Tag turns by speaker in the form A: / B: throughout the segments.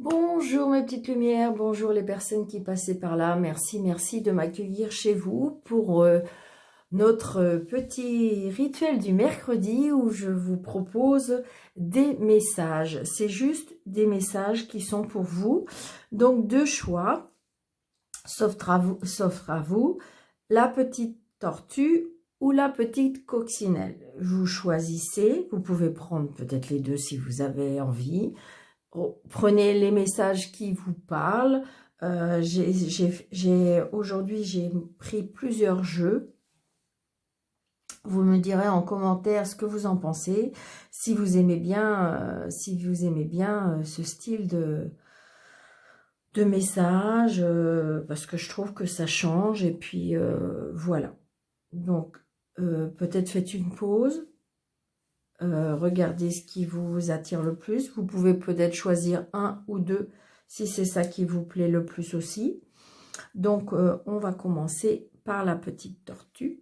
A: Bonjour mes petites lumières, bonjour les personnes qui passaient par là. Merci de m'accueillir chez vous pour notre petit rituel du mercredi où je vous propose des messages. C'est juste des messages qui sont pour vous. Donc deux choix, s'offre à vous, la petite tortue ou la petite coccinelle. Vous choisissez, vous pouvez prendre peut-être les deux si vous avez envie. Prenez les messages qui vous parlent. Aujourd'hui, j'ai pris plusieurs jeux. Vous me direz en commentaire ce que vous en pensez. Si vous aimez bien, ce style de message, parce que je trouve que ça change. Et puis, voilà. Donc, peut-être faites une pause. Regardez ce qui vous attire le plus. Vous pouvez peut-être choisir un ou deux si c'est ça qui vous plaît le plus aussi. Donc, on va commencer par la petite tortue.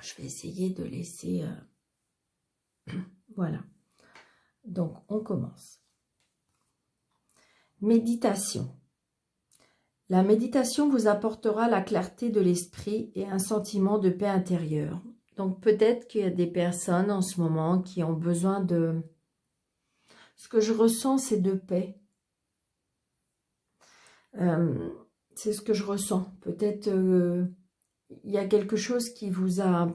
A: Je vais essayer de laisser... voilà. Donc, on commence. Méditation. La méditation vous apportera la clarté de l'esprit et un sentiment de paix intérieure. Donc, peut-être qu'il y a des personnes en ce moment qui ont besoin de... Ce que je ressens, c'est de paix. C'est ce que je ressens. Peut-être il y a quelque chose qui vous a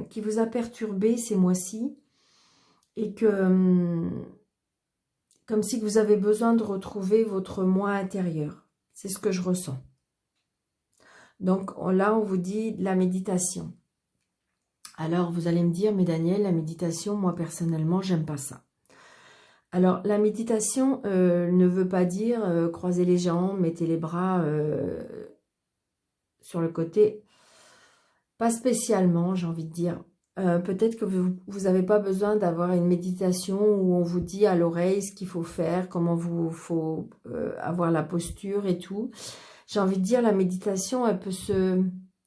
A: qui vous a perturbé ces mois-ci et que comme si vous avez besoin de retrouver votre moi intérieur. C'est ce que je ressens. Donc là, on vous dit la méditation. Alors, vous allez me dire, mais Daniel, la méditation, moi personnellement, j'aime pas ça. Alors, la méditation ne veut pas dire croiser les jambes, mettez les bras sur le côté. Pas spécialement, j'ai envie de dire. Peut-être que vous n'avez pas besoin d'avoir une méditation où on vous dit à l'oreille ce qu'il faut faire, comment faut avoir la posture et tout. J'ai envie de dire, la méditation, elle peut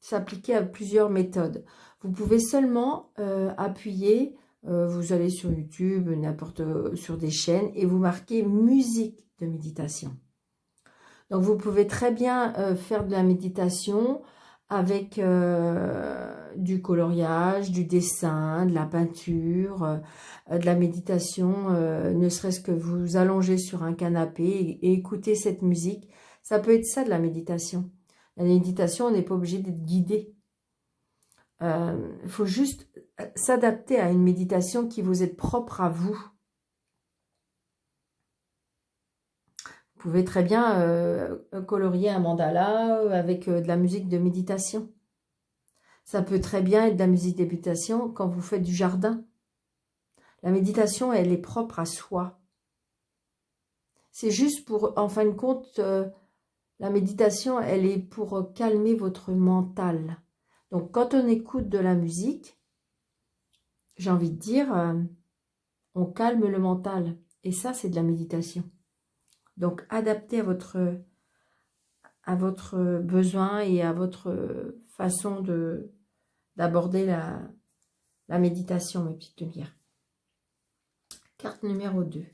A: s'appliquer à plusieurs méthodes. Vous pouvez seulement appuyer, vous allez sur YouTube, sur des chaînes, et vous marquez musique de méditation. Donc vous pouvez très bien faire de la méditation avec du coloriage, du dessin, de la peinture, de la méditation, ne serait-ce que vous allongez sur un canapé et écoutez cette musique. Ça peut être ça de la méditation. La méditation, on n'est pas obligé d'être guidé. Il faut juste s'adapter à une méditation qui vous est propre à vous. Vous pouvez très bien colorier un mandala avec de la musique de méditation. Ça peut très bien être de la musique de méditation quand vous faites du jardin. La méditation, elle est propre à soi. C'est juste pour, en fin de compte, la méditation, elle est pour calmer votre mental. Donc, quand on écoute de la musique, j'ai envie de dire, on calme le mental. Et ça, c'est de la méditation. Donc, adapté à votre besoin et à votre façon d'aborder la méditation, mes petites lumières. Carte numéro 2.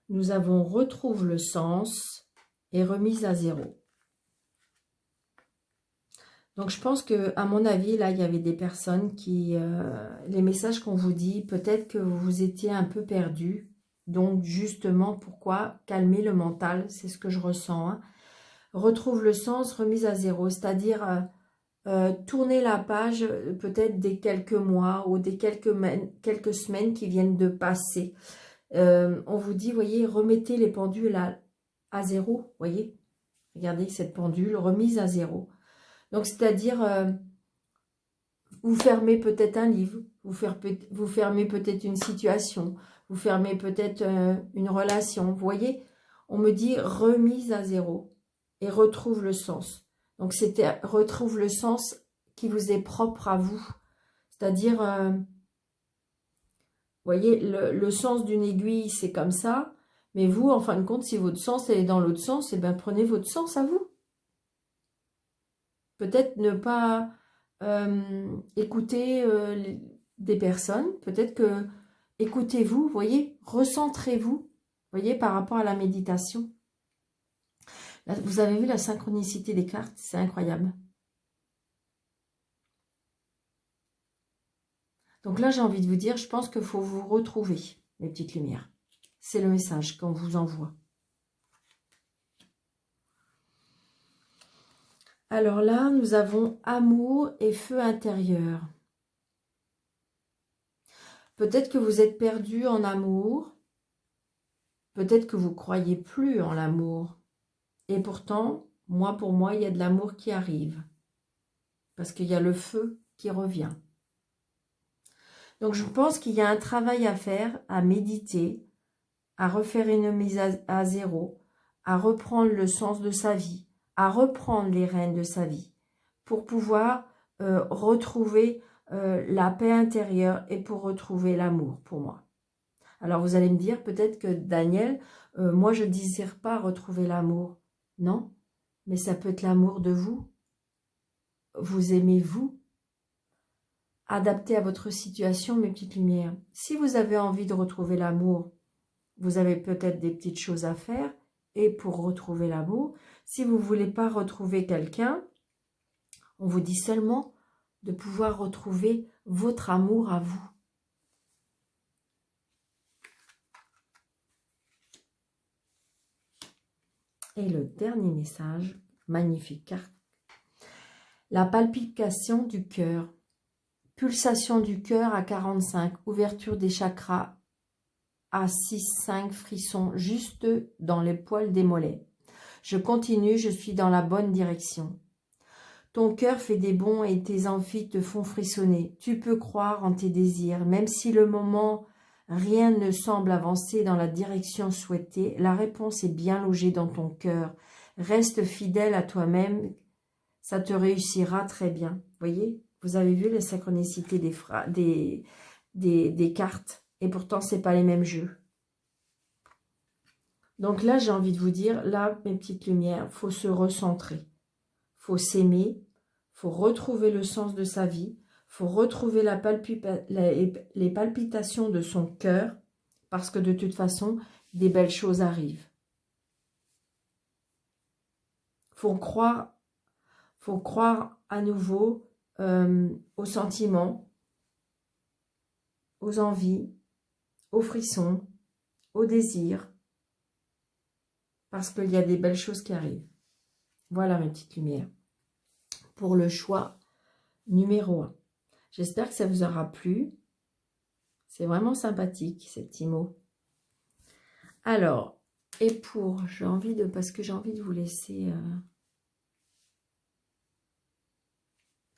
A: Nous avons retrouve le sens et remise à zéro. Donc, je pense que, à mon avis, là, il y avait des personnes qui... les messages qu'on vous dit, peut-être que vous étiez un peu perdu. Donc, justement, pourquoi calmer le mental? C'est ce que je ressens. Hein. Retrouve le sens, remise à zéro. C'est-à-dire, tourner la page peut-être des quelques mois ou des quelques semaines qui viennent de passer. On vous dit, voyez, remettez les pendules à zéro. Voyez, regardez cette pendule, remise à zéro. Donc, c'est-à-dire, vous fermez peut-être un livre, vous fermez peut-être une situation, vous fermez peut-être une relation. Vous voyez, on me dit remise à zéro et retrouve le sens. Donc, c'était retrouve le sens qui vous est propre à vous. C'est-à-dire, vous voyez, le sens d'une aiguille, c'est comme ça. Mais vous, en fin de compte, si votre sens est dans l'autre sens, eh bien, prenez votre sens à vous. Peut-être ne pas écouter des personnes. Peut-être que écoutez-vous, voyez, recentrez-vous, voyez, par rapport à la méditation. Là, vous avez vu la synchronicité des cartes, c'est incroyable. Donc là, j'ai envie de vous dire, je pense qu'il faut vous retrouver, mes petites lumières. C'est le message qu'on vous envoie. Alors là, nous avons amour et feu intérieur. Peut-être que vous êtes perdu en amour. Peut-être que vous croyez plus en l'amour. Et pourtant, pour moi, il y a de l'amour qui arrive. Parce qu'il y a le feu qui revient. Donc, je pense qu'il y a un travail à faire, à méditer, à refaire une mise à zéro, à reprendre le sens de sa vie, à reprendre les rênes de sa vie, pour pouvoir retrouver la paix intérieure et pour retrouver l'amour pour moi. Alors, vous allez me dire peut-être que Daniel, moi, je ne désire pas retrouver l'amour. Non, mais ça peut être l'amour de vous. Vous aimez vous. Adapté à votre situation, mes petites lumières. Si vous avez envie de retrouver l'amour, vous avez peut-être des petites choses à faire. Et pour retrouver l'amour, si vous ne voulez pas retrouver quelqu'un, on vous dit seulement de pouvoir retrouver votre amour à vous. Et le dernier message, magnifique carte. La palpitation du cœur. Pulsation du cœur à 45, ouverture des chakras à 6, 5, frissons juste dans les poils des mollets. Je continue, je suis dans la bonne direction. Ton cœur fait des bonds et tes amphis te font frissonner. Tu peux croire en tes désirs, même si le moment, rien ne semble avancer dans la direction souhaitée. La réponse est bien logée dans ton cœur. Reste fidèle à toi-même, ça te réussira très bien. Voyez ? Vous avez vu les synchronicités des cartes. Et pourtant, ce n'est pas les mêmes jeux. Donc là, j'ai envie de vous dire, là, mes petites lumières, il faut se recentrer. Il faut s'aimer. Il faut retrouver le sens de sa vie. Il faut retrouver les palpitations de son cœur. Parce que de toute façon, des belles choses arrivent. Il faut croire à nouveau aux sentiments, aux envies, aux frissons, aux désirs, parce qu'il y a des belles choses qui arrivent. Voilà mes petites lumières pour le choix numéro 1. J'espère que ça vous aura plu. C'est vraiment sympathique ces petits mots. Alors, et parce que j'ai envie de vous laisser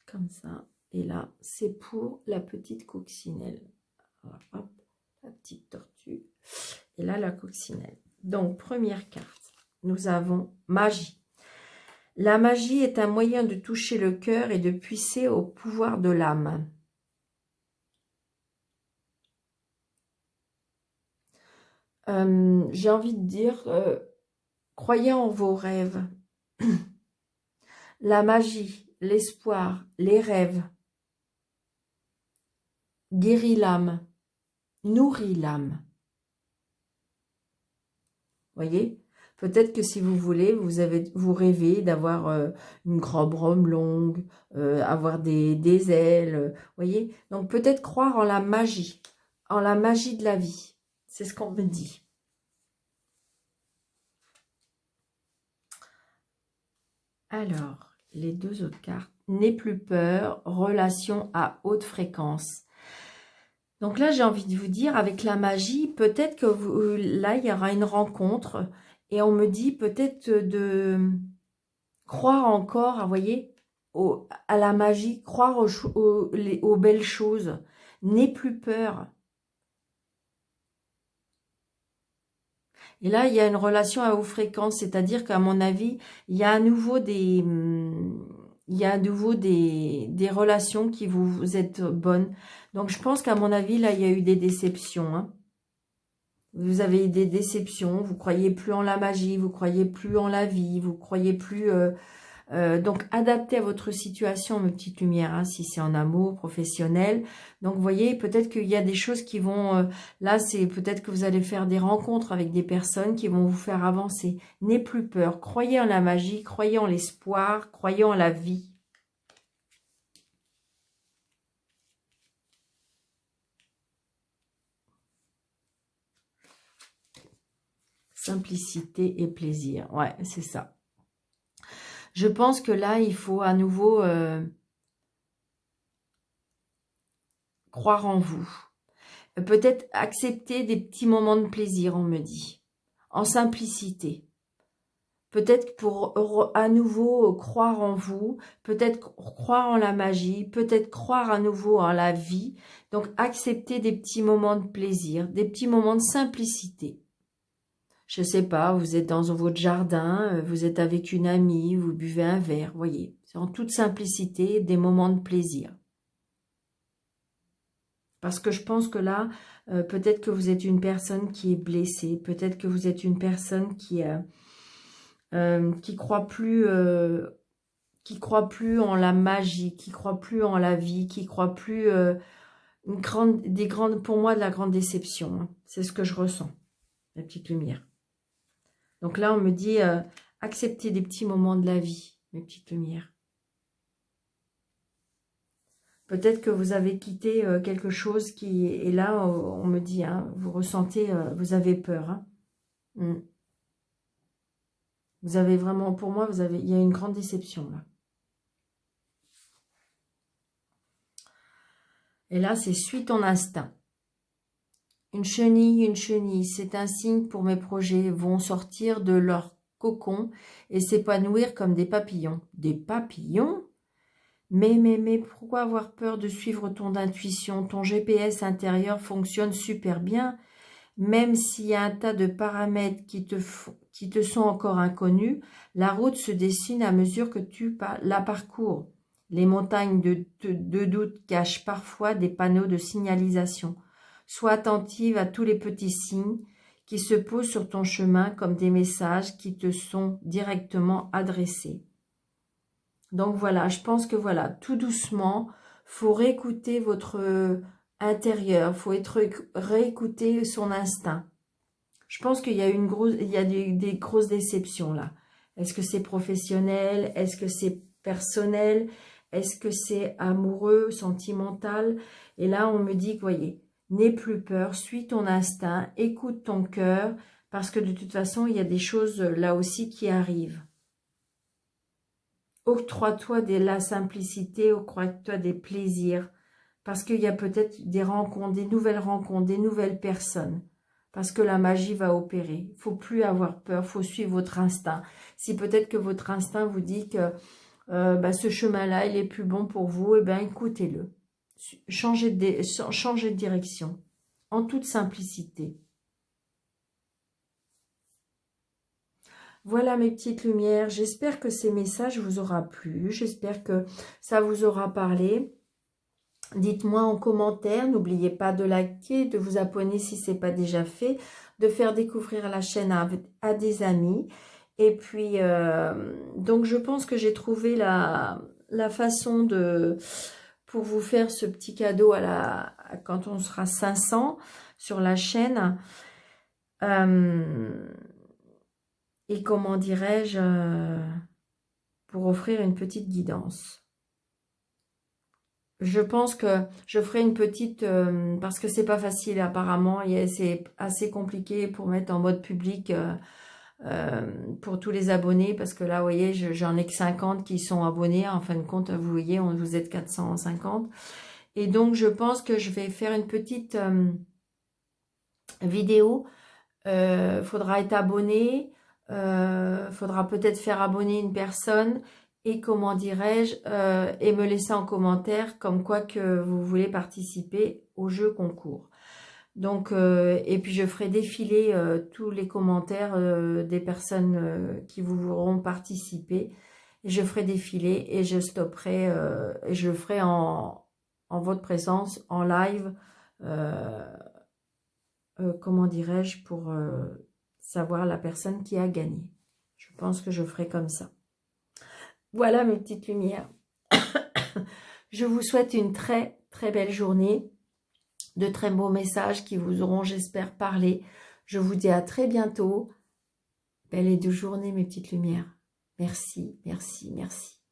A: comme ça. Et là, c'est pour la petite coccinelle. Alors, hop, la petite tortue. Et là, la coccinelle. Donc, première carte. Nous avons magie. La magie est un moyen de toucher le cœur et de puiser au pouvoir de l'âme. J'ai envie de dire, croyez en vos rêves. La magie, l'espoir, les rêves guérit l'âme, nourrit l'âme. Voyez, peut-être que si vous voulez, vous rêvez d'avoir une grande robe longue, avoir des ailes, voyez. Donc peut-être croire en la magie de la vie. C'est ce qu'on me dit. Alors, les deux autres cartes. N'aie plus peur, relation à haute fréquence. Donc là, j'ai envie de vous dire, avec la magie, peut-être que là, il y aura une rencontre. Et on me dit peut-être de croire encore, vous voyez, à la magie, croire aux belles choses. N'aie plus peur. Et là, il y a une relation à haute fréquence, c'est-à-dire qu'à mon avis, il y a à nouveau des relations qui vous êtes bonnes. Donc, je pense qu'à mon avis, là, il y a eu des déceptions. Hein. Vous avez eu des déceptions, vous croyez plus en la magie, vous croyez plus en la vie, vous croyez plus Donc, adapté à votre situation, mes petites lumières, hein, si c'est en amour, professionnel. Donc, vous voyez, peut-être qu'il y a des choses qui vont... là, c'est peut-être que vous allez faire des rencontres avec des personnes qui vont vous faire avancer. N'ayez plus peur. Croyez en la magie, croyez en l'espoir, croyez en la vie. Simplicité et plaisir. Ouais, c'est ça. Je pense que là, il faut à nouveau croire en vous. Peut-être accepter des petits moments de plaisir, on me dit. En simplicité. Peut-être pour à nouveau croire en vous, peut-être croire en la magie, peut-être croire à nouveau en la vie. Donc, accepter des petits moments de plaisir, des petits moments de simplicité. Je ne sais pas, vous êtes dans votre jardin, vous êtes avec une amie, vous buvez un verre, voyez. C'est en toute simplicité des moments de plaisir. Parce que je pense que là, peut-être que vous êtes une personne qui est blessée, peut-être que vous êtes une personne qui croit plus en la magie, qui croit plus en la vie, qui croit plus pour moi de la grande déception. Hein. C'est ce que je ressens, la petite lumière. Donc là, on me dit accepter des petits moments de la vie, mes petites lumières. Peut-être que vous avez quitté quelque chose qui... Et là, on me dit, hein, vous ressentez, vous avez peur. Hein. Vous avez vraiment, pour moi, il y a une grande déception là. Et là, c'est suis ton instinct. Une chenille, c'est un signe pour mes projets vont sortir de leur cocon et s'épanouir comme des papillons. Des papillons? Mais pourquoi avoir peur de suivre ton intuition? Ton GPS intérieur fonctionne super bien, même s'il y a un tas de paramètres qui te sont encore inconnus, la route se dessine à mesure que tu la parcours. Les montagnes de doute cachent parfois des panneaux de signalisation. Sois attentive à tous les petits signes qui se posent sur ton chemin comme des messages qui te sont directement adressés. Donc voilà, je pense que voilà, tout doucement, faut réécouter votre intérieur, faut réécouter son instinct. Je pense qu'il y a des grosses déceptions là. Est-ce que c'est professionnel? Est-ce que c'est personnel? Est-ce que c'est amoureux, sentimental? Et là, on me dit que, voyez, n'aie plus peur, suis ton instinct, écoute ton cœur, parce que de toute façon, il y a des choses là aussi qui arrivent. Octroie-toi la simplicité, octroie-toi des plaisirs, parce qu'il y a peut-être des rencontres, des nouvelles personnes, parce que la magie va opérer. Il ne faut plus avoir peur, il faut suivre votre instinct. Si peut-être que votre instinct vous dit que ce chemin-là, il est plus bon pour vous, eh bien écoutez-le. Changez de direction, en toute simplicité. Voilà mes petites lumières, j'espère que ces messages vous auront plu, j'espère que ça vous aura parlé. Dites-moi en commentaire, n'oubliez pas de liker, de vous abonner si ce n'est pas déjà fait, de faire découvrir la chaîne à des amis. Et puis, donc je pense que j'ai trouvé la façon pour vous faire ce petit cadeau quand on sera 500 sur la chaîne. Et comment dirais-je, pour offrir une petite guidance. Je pense que je ferai une petite, parce que c'est pas facile apparemment, c'est assez compliqué pour mettre en mode public pour tous les abonnés, parce que là, vous voyez, j'en ai que 50 qui sont abonnés, en fin de compte, vous voyez, vous êtes 450. Et donc, je pense que je vais faire une petite vidéo. Faudra être abonné, faudra peut-être faire abonner une personne et comment dirais-je, et me laisser en commentaire comme quoi que vous voulez participer au jeu concours. Donc, et puis je ferai défiler tous les commentaires des personnes qui voudront participer. Et je ferai défiler et je stopperai, et je le ferai en votre présence, en live, comment dirais-je, pour savoir la personne qui a gagné. Je pense que je ferai comme ça. Voilà mes petites lumières. Je vous souhaite une très très belle journée, de très beaux messages qui vous auront, j'espère, parlé. Je vous dis à très bientôt. Belle et douce journée mes petites lumières. Merci, merci, merci.